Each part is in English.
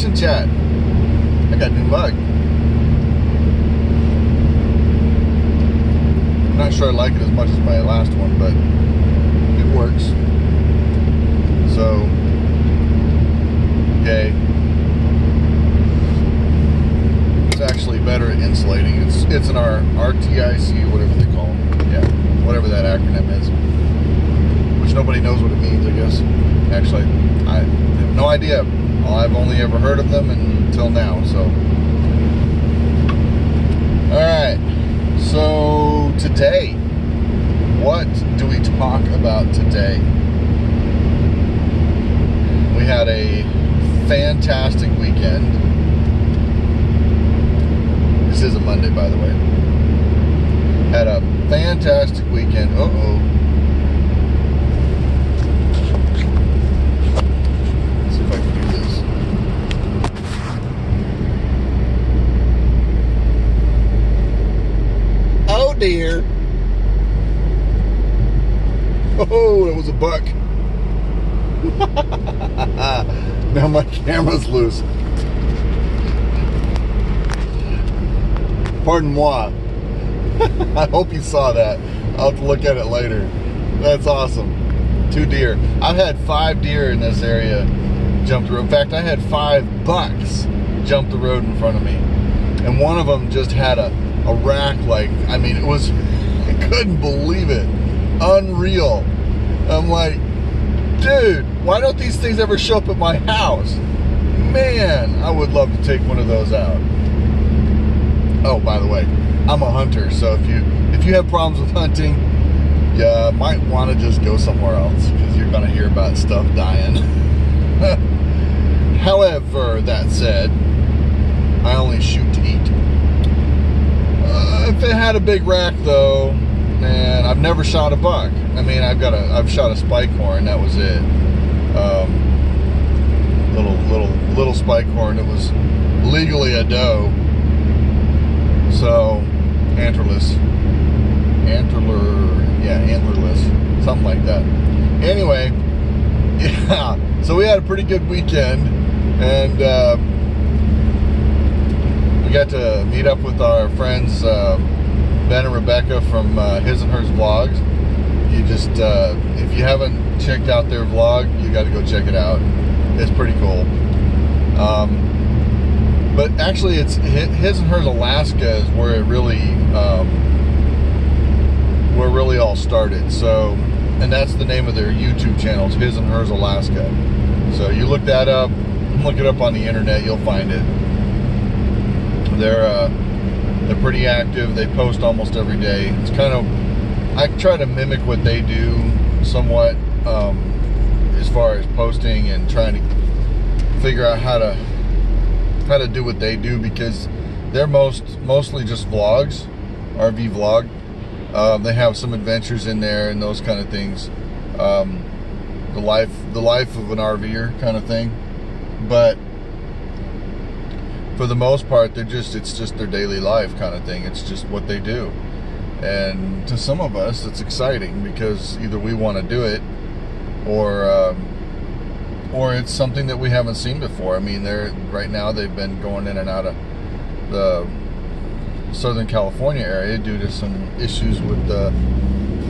fishing chat. I got a new mug. I'm not sure I like it as much as my last one, but it works. So, yay. It's actually better at insulating. It's an RTIC, whatever they call them. Yeah, whatever that acronym is. Which nobody knows what it means, I guess. Actually, I have no idea. I've only ever heard of them until now, so. Alright, so today, what do we talk about today? We had a fantastic weekend. This is a Monday, by the way. Had a fantastic weekend. Uh-oh. Let's see if I can do this. Oh, dear. Oh, that was a buck. Now my camera's loose. Pardon moi. I hope you saw that. I'll have to look at it later. That's awesome. 2 deer. I've had 5 deer in this area jump the road. In fact, I had 5 bucks jump the road in front of me. And one of them just had a rack like, I mean, it was, I couldn't believe it. Unreal. I'm like, dude, why don't these things ever show up at my house? Man, I would love to take one of those out. Oh, by the way, I'm a hunter, so if you have problems with hunting, you might want to just go somewhere else, because you're going to hear about stuff dying. However, that said, I only shoot to eat. If it had a big rack, though, man, I've never shot a buck. I mean, I've shot a spike horn. That was it. Little spike horn. It was legally a doe. So, antlerless, something like that. Anyway, yeah. So we had a pretty good weekend, and we got to meet up with our friends Ben and Rebecca from His and Hers Vlogs. You just, if you haven't checked out their vlog, you got to go check it out. It's pretty cool. But actually, it's His and Hers Alaska is where it really all started. So, and that's the name of their YouTube channel, is His and Hers Alaska. So you look that up, look it up on the internet, you'll find it. They're pretty active. They post almost every day. It's kind of, I try to mimic what they do somewhat, as far as posting and trying to figure out how to do what they do, because they're mostly just vlogs, RV vlog. They have some adventures in there and those kind of things, the life of an RVer kind of thing. But for the most part, it's just their daily life kind of thing. It's just what they do. And to some of us, it's exciting because either we want to do it, or it's something that we haven't seen before. I mean, right now they've been going in and out of the Southern California area due to some issues with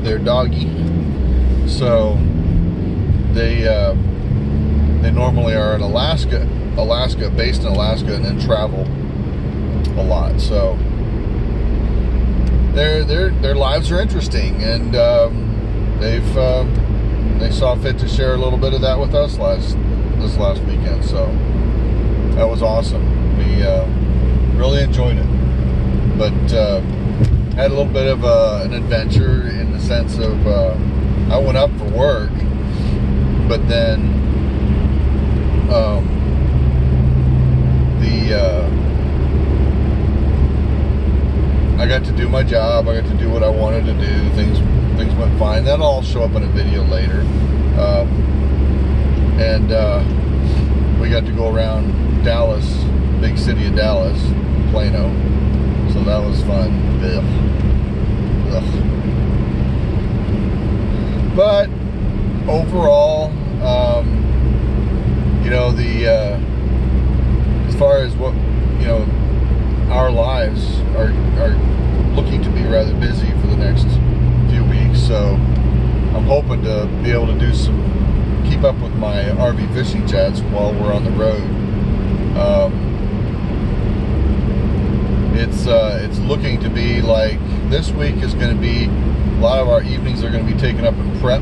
their doggy. So they normally are in Alaska, based in Alaska, and then travel a lot. So their lives are interesting, and they saw fit to share a little bit of that with us this last weekend. So that was awesome. We really enjoyed it, but had a little bit of an adventure in the sense of I went up for work, but then I got to do my job. I got to do what I wanted to do. Things went fine. That'll all show up in a video later. We got to go around Dallas, big city of Dallas, Plano. So that was fun. Ugh. But overall, you know, far as what, you know, our lives are looking to be rather busy for the next few weeks. So I'm hoping to be able to keep up with my RV fishing chats while we're on the road. It's looking to be like this week is going to be, a lot of our evenings are going to be taken up in prep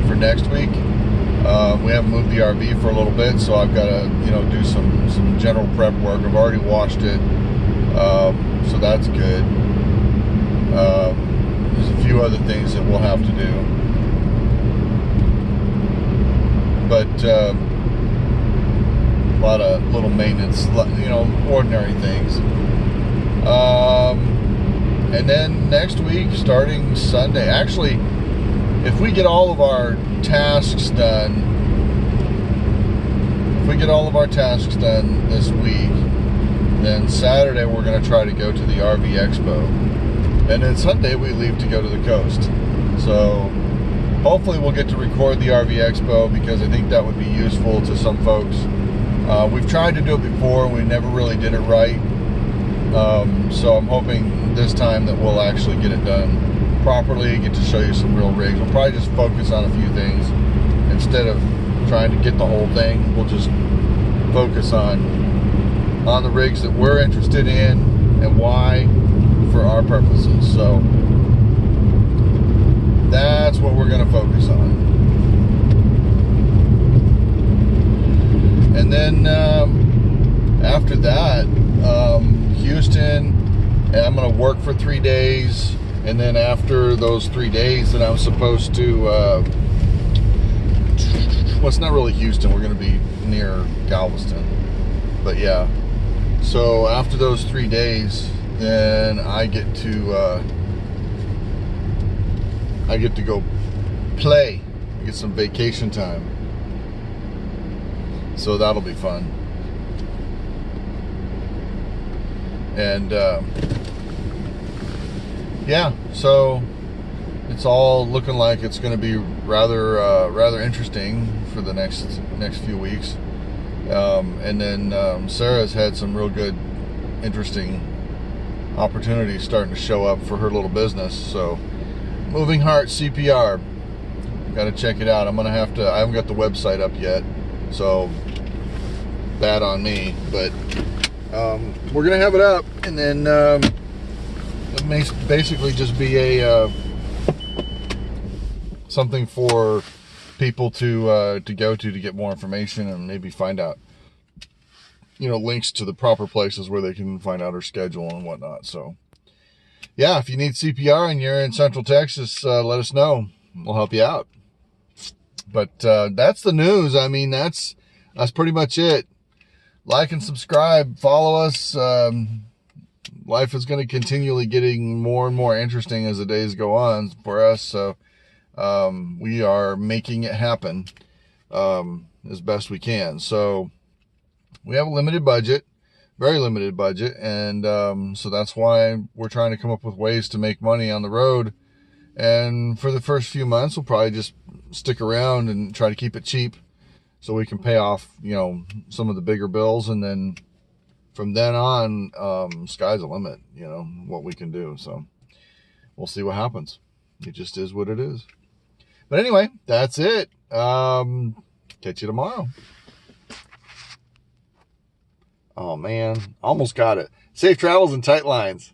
for next week. We haven't moved the RV for a little bit, so I've got to, you know, do some general prep work. I've already washed it, so that's good. There's a few other things that we'll have to do, but a lot of little maintenance, you know, ordinary things. And then next week, starting Sunday, actually, if we get all of our tasks done, this week, then Saturday we're going to try to go to the RV Expo, and then Sunday we leave to go to the coast. So hopefully we'll get to record the RV Expo, because I think that would be useful to some folks. We've tried to do it before and we never really did it right. So I'm hoping this time that we'll actually get it done properly, get to show you some real rigs. We'll probably just focus on a few things instead of trying to get the whole thing. We'll just focus on the rigs that we're interested in and why, for our purposes. So that's what we're going to focus on. And then after that, Houston, and I'm going to work for 3 days. And then after those 3 days, then I'm supposed to, well, it's not really Houston. We're going to be near Galveston. But yeah, so after those 3 days, then I get to go play, get some vacation time. So that'll be fun. And yeah, so it's all looking like it's going to be rather interesting for the next few weeks. And then Sarah's had some real good, interesting opportunities starting to show up for her little business. So Moving Heart CPR, got to check it out. I'm gonna have to, I haven't got the website up yet, so bad on me, but we're gonna have it up, and then it may basically just be a something for people to go to get more information, and maybe find out, you know, links to the proper places where they can find out her schedule and whatnot. So yeah, if you need CPR and you're in Central Texas, let us know. We'll help you out. But that's the news. I mean, that's pretty much it. Like and subscribe. Follow us. Life is going to continually getting more and more interesting as the days go on for us. So we are making it happen as best we can. So we have a limited budget. Very limited budget, and so that's why we're trying to come up with ways to make money on the road. And for the first few months, we'll probably just stick around and try to keep it cheap so we can pay off, you know, some of the bigger bills. And then from then on, sky's the limit, you know, what we can do. So we'll see what happens. It just is what it is. But anyway, that's it. Catch you tomorrow. Oh man, almost got it. Safe travels and tight lines.